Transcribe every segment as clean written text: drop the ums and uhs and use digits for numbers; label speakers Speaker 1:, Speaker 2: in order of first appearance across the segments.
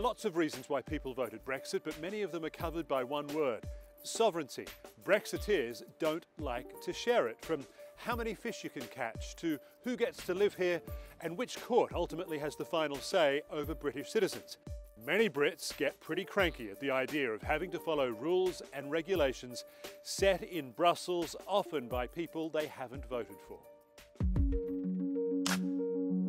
Speaker 1: lots of reasons why people voted Brexit, but many of them are covered by one word: sovereignty. Brexiteers don't like to share it, from how many fish you can catch to who gets to live here and which court ultimately has the final say over British citizens. Many Brits get pretty cranky at the idea of having to follow rules and regulations set in Brussels, often by people they haven't voted for.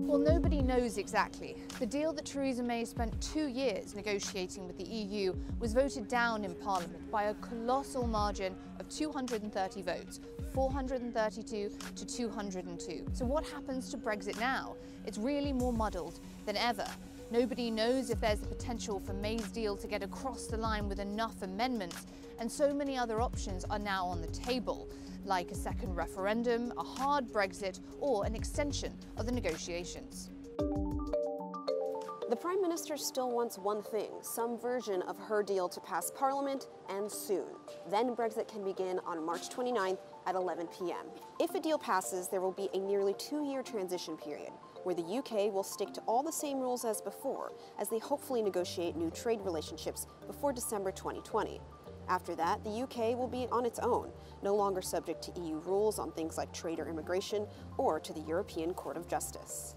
Speaker 2: Well, nobody knows exactly. The deal that Theresa May spent 2 years negotiating with the EU was voted down in Parliament by a colossal margin of 230 votes, 432 to 202. So what happens to Brexit now? It's really more muddled than ever. Nobody knows if there's the potential for May's deal to get across the line with enough amendments, and so many other options are now on the table, like a second referendum, a hard Brexit, or an extension of the negotiations.
Speaker 3: The Prime Minister still wants one thing: some version of her deal to pass Parliament, and soon. Then Brexit can begin on March 29th at 11 p.m. If a deal passes, there will be a nearly 2-year transition period, where the UK will stick to all the same rules as before, as they hopefully negotiate new trade relationships before December 2020. After that, the UK will be on its own, no longer subject to EU rules on things like trade or immigration, or to the European Court of Justice.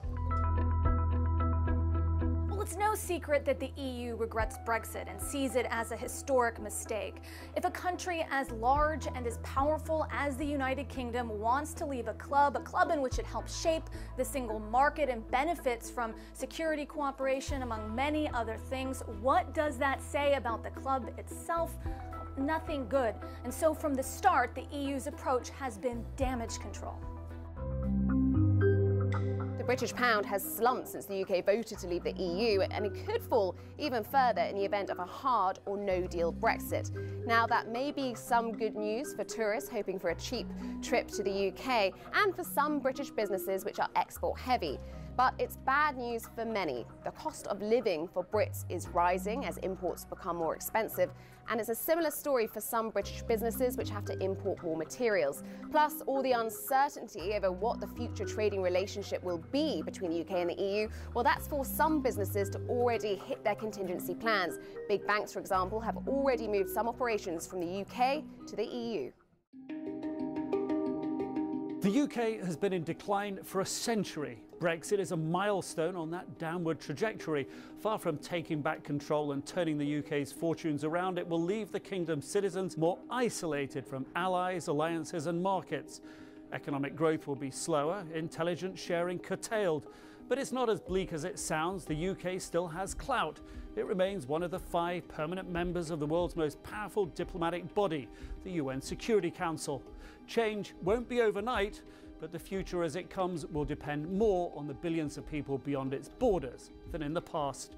Speaker 4: Well, it's no secret that the EU regrets Brexit and sees it as a historic mistake. If a country as large and as powerful as the United Kingdom wants to leave a club in which it helps shape the single market and benefits from security cooperation, among many other things, what does that say about the club itself? Nothing good. And so from the start, the EU's approach has been damage control.
Speaker 3: The British pound has slumped since the UK voted to leave the EU, and it could fall even further in the event of a hard or no-deal Brexit. Now, that may be some good news for tourists hoping for a cheap trip to the UK, and for some British businesses which are export-heavy. But it's bad news for many. The cost of living for Brits is rising as imports become more expensive, and it's a similar story for some British businesses which have to import raw materials. Plus, all the uncertainty over what the future trading relationship will be between the UK and the EU, well, that's forced some businesses to already hit their contingency plans. Big banks, for example, have already moved some operations from the UK to the EU.
Speaker 5: The UK has been in decline for a century. Brexit is a milestone on that downward trajectory. Far from taking back control and turning the UK's fortunes around, it will leave the kingdom's citizens more isolated from allies, alliances and markets. Economic growth will be slower, intelligence sharing curtailed. But it's not as bleak as it sounds. The UK still has clout. It remains one of the 5 permanent members of the world's most powerful diplomatic body, the UN Security Council. Change won't be overnight, but the future as it comes will depend more on the billions of people beyond its borders than in the past.